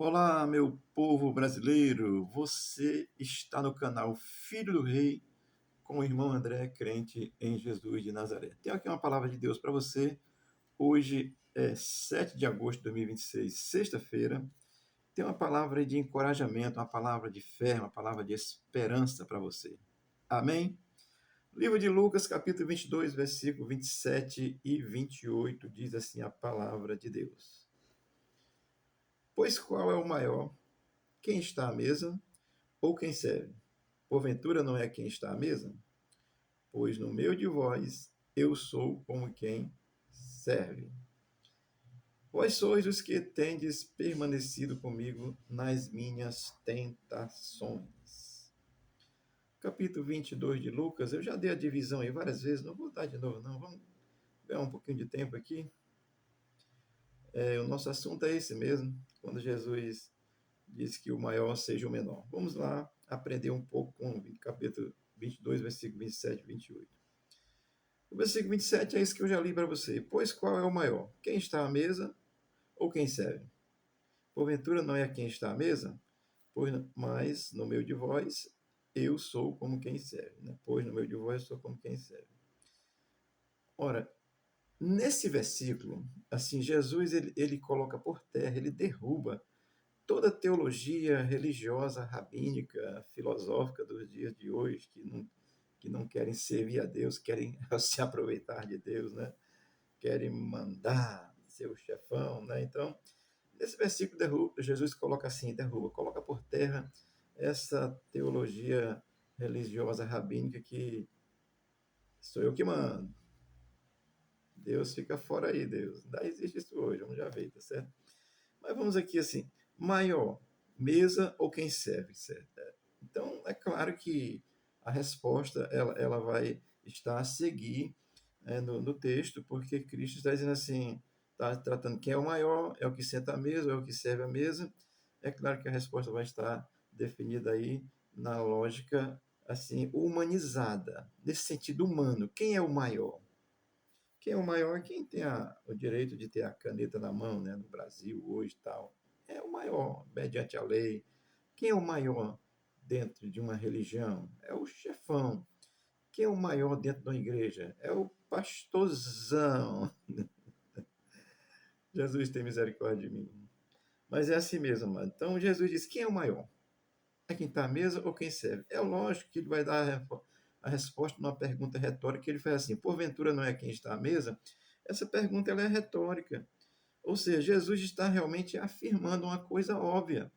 Olá, meu povo brasileiro! Você está no canal Filho do Rei com o irmão André, crente em Jesus de Nazaré. Tenho aqui uma palavra de Deus para você. Hoje é 7 de agosto de 2026, sexta-feira. Tem uma palavra de encorajamento, uma palavra de fé, uma palavra de esperança para você. Amém? Livro de Lucas, capítulo 22, versículo 27 e 28, diz assim a palavra de Deus. Pois qual é o maior? Quem está à mesa ou quem serve? Porventura não é quem está à mesa? Pois no meio de vós eu sou como quem serve. Vós sois os que tendes permanecido comigo nas minhas tentações. Capítulo 22 de Lucas, eu já dei a divisão aí várias vezes, não vou dar de novo não, vamos ganhar um pouquinho de tempo aqui. O nosso assunto é esse mesmo, quando Jesus diz que o maior seja o menor. Vamos lá aprender um pouco com o capítulo 22, versículo 27 e 28. O versículo 27 é isso que eu já li para você. Pois qual é o maior? Quem está à mesa ou quem serve? Porventura não é quem está à mesa? Pois, mas no meio de vós eu sou como quem serve. Né? Pois no meio de vós eu sou como quem serve. Ora, nesse versículo, assim, Jesus ele coloca por terra, ele derruba toda a teologia religiosa, rabínica, filosófica dos dias de hoje, que não querem servir a Deus, querem se aproveitar de Deus, né? Querem mandar, ser o chefão, né? Então, nesse versículo, Jesus coloca assim, coloca por terra essa teologia religiosa rabínica que sou eu que mando. Deus fica fora aí, Deus. Ainda existe isso hoje, vamos já ver, tá certo? Mas vamos aqui assim, maior, mesa ou quem serve, certo? Então, é claro que a resposta ela vai estar a seguir no texto, porque Cristo está dizendo assim, está tratando quem é o maior, é o que senta à mesa, é o que serve à mesa. É claro que a resposta vai estar definida aí na lógica assim humanizada, nesse sentido humano. Quem é o maior? Quem é o maior? Quem tem o direito de ter a caneta na mão, né, no Brasil hoje e tal. É o maior, mediante a lei. Quem é o maior dentro de uma religião? É o chefão. Quem é o maior dentro de uma igreja? É o pastorzão. Jesus tem misericórdia de mim. Mas é assim mesmo, mano. Então Jesus diz: quem é o maior? É quem está à mesa ou quem serve? É lógico que ele vai dar a resposta numa pergunta retórica. Ele faz assim: porventura não é quem está à mesa? Essa pergunta ela é retórica. Ou seja, Jesus está realmente afirmando uma coisa óbvia.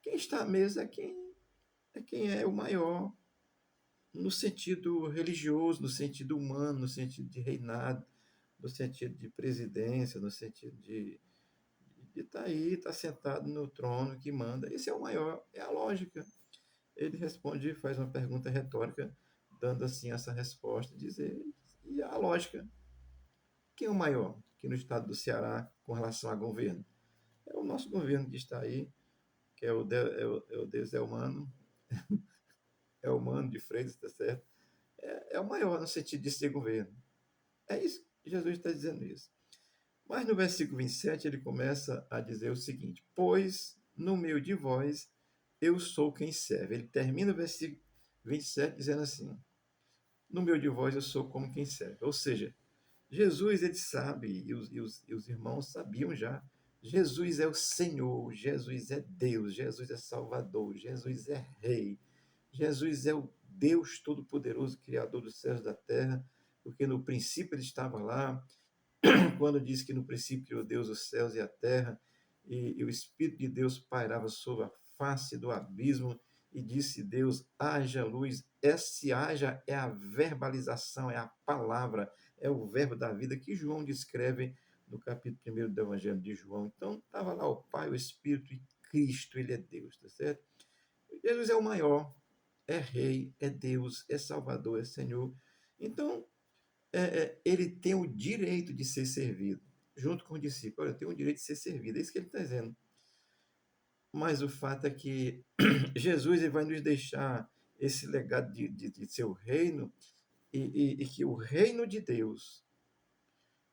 Quem está à mesa é quem é o maior, no sentido religioso, no sentido humano, no sentido de reinado, no sentido de presidência, no sentido de estar aí, estar sentado no trono que manda. Esse é o maior, é a lógica. Ele responde, faz uma pergunta retórica, dando assim essa resposta, dizer, e a lógica. Quem é o maior aqui no estado do Ceará com relação ao governo? É o nosso governo que está aí, que é o Deus é humano, é humano de Freitas, está certo? É o maior no sentido de ser governo. É isso que Jesus está dizendo isso. Mas no versículo 27 ele começa a dizer o seguinte: pois no meio de vós eu sou quem serve. Ele termina o versículo 27 dizendo assim: no meio de vós eu sou como quem serve. Ou seja, Jesus ele sabe, e os irmãos sabiam já. Jesus é o Senhor, Jesus é Deus, Jesus é Salvador, Jesus é Rei, Jesus é o Deus Todo-Poderoso, Criador dos céus e da terra, porque no princípio ele estava lá, quando diz que no princípio criou Deus os céus e a terra, e o Espírito de Deus pairava sobre a face do abismo, e disse Deus, haja luz. Esse haja é a verbalização, é a palavra, é o verbo da vida que João descreve no capítulo 1 do Evangelho de João. Então, estava lá o Pai, o Espírito e Cristo, ele é Deus, tá certo? Jesus é o maior, é Rei, é Deus, é Salvador, é Senhor. Então, ele tem o direito de ser servido, junto com o discípulo. Olha, tem o direito de ser servido, é isso que ele está dizendo. Mas o fato é que Jesus ele vai nos deixar esse legado de seu reino, e que o reino de Deus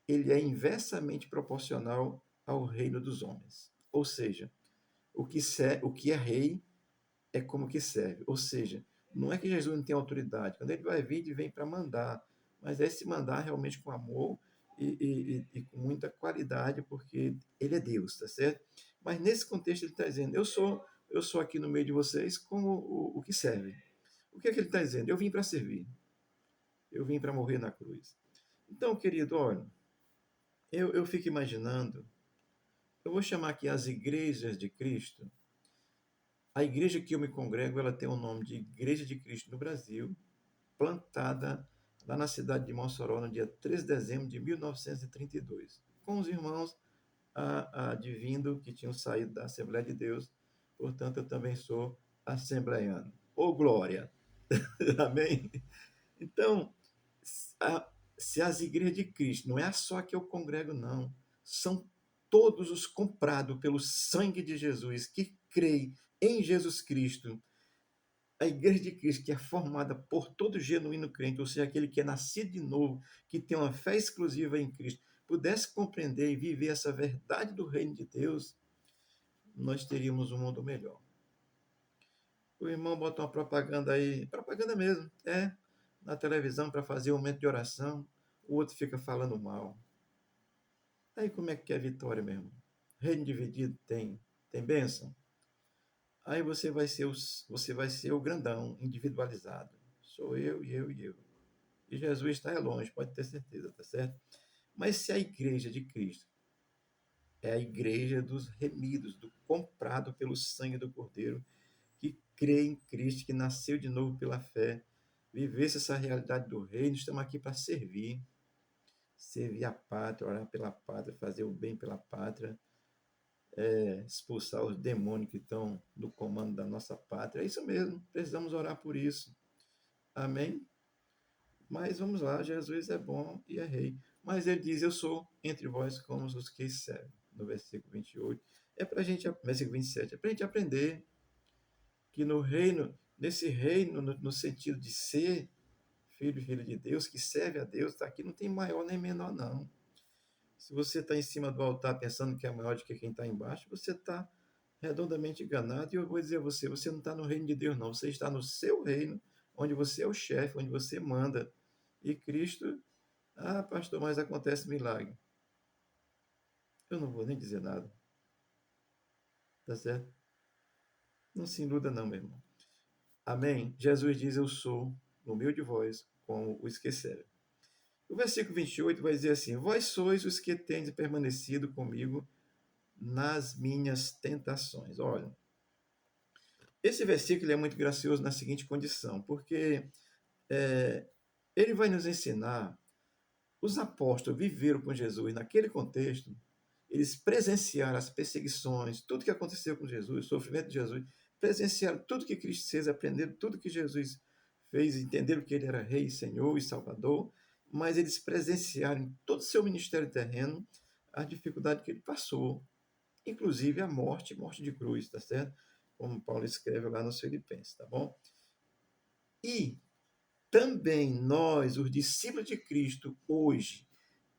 ele é inversamente proporcional ao reino dos homens. Ou seja, o que é rei é como que serve. Ou seja, não é que Jesus não tem autoridade. Quando ele vai vir, ele vem para mandar. Mas é se mandar realmente com amor e com muita qualidade, porque ele é Deus, tá certo? Mas nesse contexto ele está dizendo, eu sou aqui no meio de vocês como o que serve. O que é que ele está dizendo? Eu vim para servir. Eu vim para morrer na cruz. Então, querido, olha, eu fico imaginando, eu vou chamar aqui as igrejas de Cristo. A igreja que eu me congrego, ela tem o nome de Igreja de Cristo no Brasil, plantada lá na cidade de Mossoró, no dia 3 de dezembro de 1932, com os irmãos advindo que tinham saído da Assembleia de Deus. Portanto, eu também sou assembleiano. Ô, glória! Amém? Então, se as igrejas de Cristo, não é só a que eu congrego, não, são todos os comprados pelo sangue de Jesus, que creem em Jesus Cristo. A igreja de Cristo, que é formada por todo genuíno crente, ou seja, aquele que é nascido de novo, que tem uma fé exclusiva em Cristo, pudesse compreender e viver essa verdade do reino de Deus, nós teríamos um mundo melhor. O irmão bota uma propaganda aí, propaganda mesmo, na televisão para fazer um momento de oração, o outro fica falando mal. Aí como é que é vitória, meu irmão? Reino dividido tem bênção? Aí você vai ser o grandão, individualizado. Sou eu e eu e eu. E Jesus está longe, pode ter certeza, tá certo? Mas se a igreja de Cristo é a igreja dos remidos, do comprado pelo sangue do Cordeiro, que crê em Cristo, que nasceu de novo pela fé, vivesse essa realidade do reino, estamos aqui para servir a pátria, orar pela pátria, fazer o bem pela pátria, expulsar os demônios que estão no comando da nossa pátria. É isso mesmo, precisamos orar por isso. Amém? Mas vamos lá, Jesus é bom e é rei. Mas ele diz, eu sou entre vós como os que servem. No versículo 28. Versículo 27. É para a gente aprender que no reino, nesse reino, no sentido de ser filho e filho de Deus, que serve a Deus, tá aqui não tem maior nem menor, não. Se você está em cima do altar pensando que é maior do que quem está embaixo, você está redondamente enganado. E eu vou dizer a você, você não está no reino de Deus, não. Você está no seu reino, onde você é o chefe, onde você manda. E Cristo, pastor, mas acontece milagre. Eu não vou nem dizer nada. Tá certo? Não se iluda não, meu irmão. Amém? Jesus diz, eu sou, no meio de vós, como os que servem. O versículo 28 vai dizer assim, vós sois os que tendes permanecido comigo nas minhas tentações. Olha, esse versículo é muito gracioso na seguinte condição, porque é, ele vai nos ensinar, os apóstolos viveram com Jesus naquele contexto, eles presenciaram as perseguições, tudo que aconteceu com Jesus, o sofrimento de Jesus, presenciaram tudo que Cristo fez, aprenderam tudo que Jesus fez, entenderam que ele era Rei, Senhor e Salvador, mas eles presenciaram em todo o seu ministério terreno a dificuldade que ele passou, inclusive a morte de cruz, tá certo? Como Paulo escreve lá nos Filipenses, tá bom? E também nós, os discípulos de Cristo, hoje,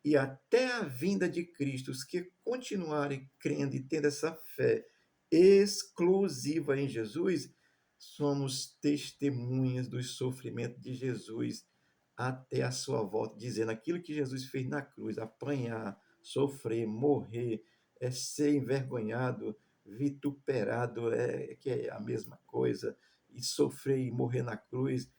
e até a vinda de Cristo, os que continuarem crendo e tendo essa fé exclusiva em Jesus, somos testemunhas do sofrimento de Jesus até a sua volta, dizendo aquilo que Jesus fez na cruz, apanhar, sofrer, morrer, ser envergonhado, vituperado, que é a mesma coisa, e sofrer e morrer na cruz,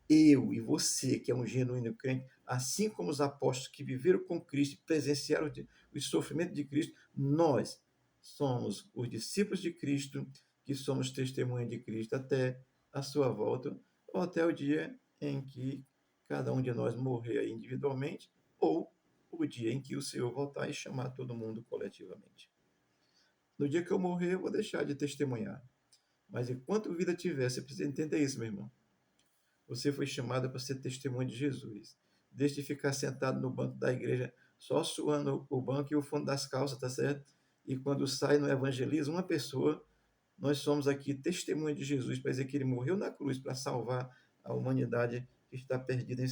eu e você, que é um genuíno crente, assim como os apóstolos que viveram com Cristo e presenciaram o sofrimento de Cristo, nós somos os discípulos de Cristo, que somos testemunhas de Cristo até a sua volta, ou até o dia em que cada um de nós morrer individualmente, ou o dia em que o Senhor voltar e chamar todo mundo coletivamente. No dia que eu morrer, eu vou deixar de testemunhar. Mas enquanto vida tiver, você precisa entender isso, meu irmão. Você foi chamado para ser testemunho de Jesus. Deixe de ficar sentado no banco da igreja, só suando o banco e o fundo das calças, tá certo? E quando sai no evangelismo, uma pessoa, nós somos aqui testemunha de Jesus, para dizer que ele morreu na cruz para salvar a humanidade que está perdida em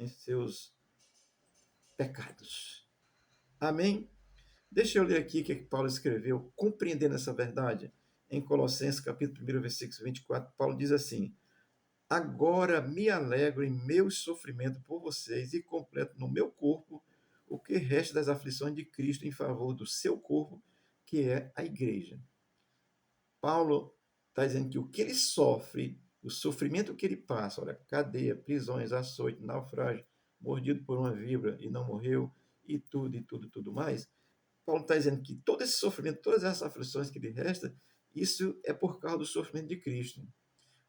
seus pecados. Amém? Deixa eu ler aqui o que Paulo escreveu, compreendendo essa verdade. Em Colossenses, capítulo 1, versículo 24, Paulo diz assim: agora me alegro em meu sofrimento por vocês e completo no meu corpo o que resta das aflições de Cristo em favor do seu corpo, que é a igreja. Paulo está dizendo que o que ele sofre, o sofrimento que ele passa, olha, cadeia, prisões, açoite, naufrágio, mordido por uma víbora e não morreu, e tudo mais. Paulo está dizendo que todo esse sofrimento, todas essas aflições que lhe resta, isso é por causa do sofrimento de Cristo.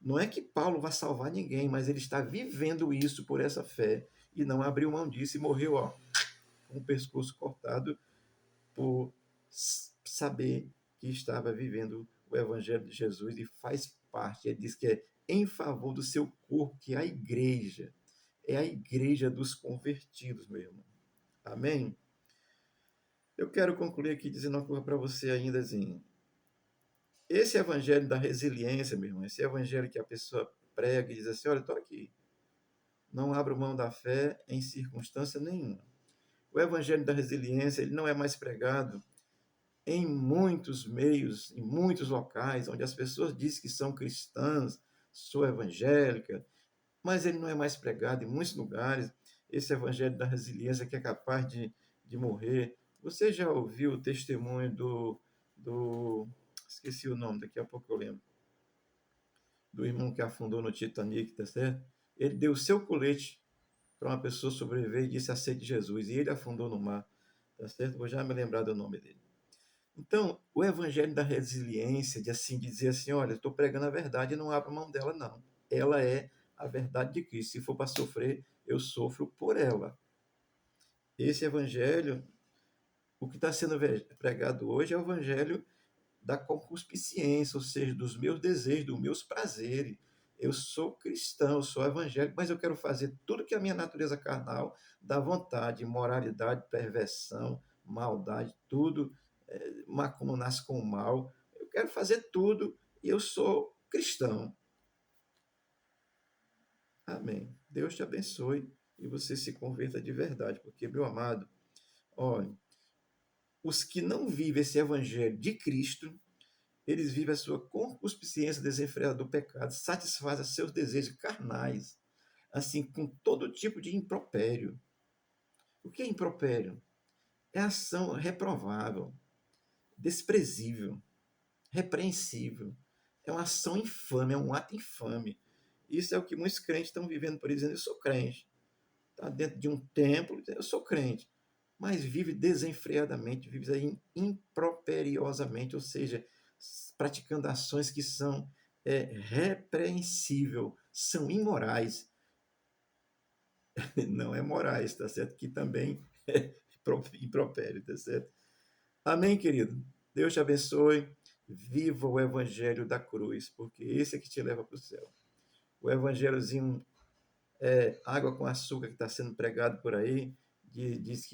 Não é que Paulo vai salvar ninguém, mas ele está vivendo isso por essa fé e não abriu mão disso e morreu ó, com o pescoço cortado por saber que estava vivendo o Evangelho de Jesus e faz parte. Ele diz que é em favor do seu corpo, que é a igreja. É a igreja dos convertidos, meu irmão. Amém? Eu quero concluir aqui dizendo uma coisa para você ainda assim. Esse evangelho da resiliência, meu irmão, esse evangelho que a pessoa prega e diz assim, olha, estou aqui. Não abro mão da fé em circunstância nenhuma. O evangelho da resiliência, ele não é mais pregado em muitos meios, em muitos locais, onde as pessoas dizem que são cristãs, sou evangélica, mas ele não é mais pregado em muitos lugares. Esse evangelho da resiliência que é capaz de morrer. Você já ouviu o testemunho do. Esqueci o nome, daqui a pouco eu lembro. Do irmão que afundou no Titanic, tá certo? Ele deu o seu colete para uma pessoa sobreviver e disse: aceite Jesus. E ele afundou no mar, tá certo? Vou já me lembrar do nome dele. Então, o evangelho da resiliência, de assim dizer assim, olha, estou pregando a verdade e não abro mão dela, não. Ela é a verdade de Cristo. Se for para sofrer, eu sofro por ela. Esse evangelho, o que está sendo pregado hoje é o evangelho da concupiscência, ou seja, dos meus desejos, dos meus prazeres. Eu sou cristão, eu sou evangélico, mas eu quero fazer tudo que a minha natureza carnal dá vontade, imoralidade, perversão, maldade, tudo, como nasce com o mal. Eu quero fazer tudo e eu sou cristão. Amém. Deus te abençoe e você se converta de verdade, porque, meu amado, olha, os que não vivem esse evangelho de Cristo, eles vivem a sua concupiscência desenfreada do pecado, satisfazem seus desejos carnais, assim, com todo tipo de impropério. O que é impropério? É ação reprovável, desprezível, repreensível. É uma ação infame, é um ato infame. Isso é o que muitos crentes estão vivendo por aí, dizendo, eu sou crente. Está dentro de um templo, eu sou crente. Mas vive desenfreadamente, vive aí improperiosamente, ou seja, praticando ações que são repreensíveis, são imorais. Não é morais, tá certo? Que também é impropério, tá certo? Amém, querido? Deus te abençoe. Viva o evangelho da cruz, porque esse é que te leva para o céu. O evangelhozinho água com açúcar que está sendo pregado por aí, diz,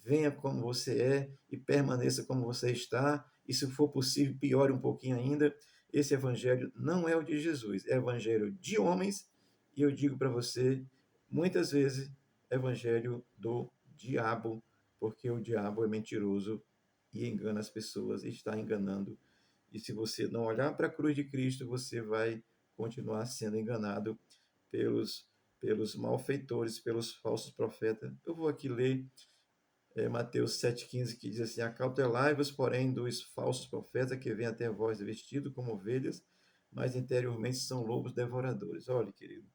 venha como você é e permaneça como você está, e se for possível, piore um pouquinho ainda. Esse evangelho não é o de Jesus, é evangelho de homens, e eu digo para você, muitas vezes, evangelho do diabo, porque o diabo é mentiroso e engana as pessoas, e está enganando. E se você não olhar para a cruz de Cristo, você vai continuar sendo enganado pelos malfeitores, pelos falsos profetas. Eu vou aqui ler Mateus 7,15, que diz assim: acautelai-vos, porém, dos falsos profetas que vêm até vós vestidos como ovelhas, mas interiormente são lobos devoradores. Olha, querido,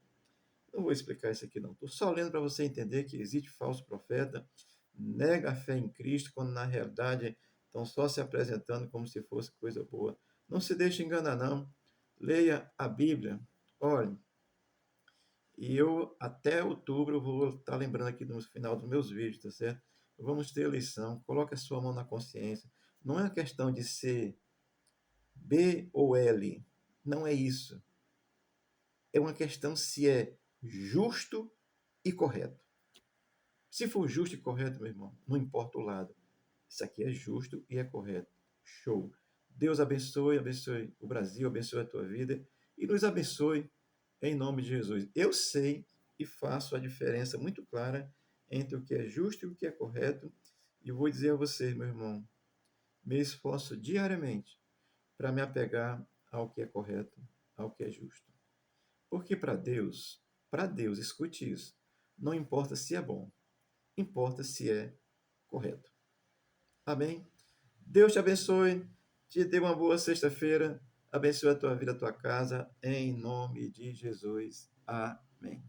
não vou explicar isso aqui não. Estou só lendo para você entender que existe falso profeta, nega a fé em Cristo, quando na realidade estão só se apresentando como se fosse coisa boa. Não se deixe enganar, não. Leia a Bíblia. Olhe, e eu, até outubro, eu vou estar lembrando aqui no final dos meus vídeos, tá certo? Vamos ter eleição, coloque a sua mão na consciência. Não é uma questão de ser B ou L, não é isso. É uma questão se é justo e correto. Se for justo e correto, meu irmão, não importa o lado. Isso aqui é justo e é correto. Show. Deus abençoe, abençoe o Brasil, abençoe a tua vida e nos abençoe em nome de Jesus. Eu sei e faço a diferença muito clara entre o que é justo e o que é correto. E vou dizer a você, meu irmão, me esforço diariamente para me apegar ao que é correto, ao que é justo. Porque para Deus, escute isso, não importa se é bom, importa se é correto. Amém? Deus te abençoe, te dê uma boa sexta-feira, abençoe a tua vida, a tua casa, em nome de Jesus. Amém.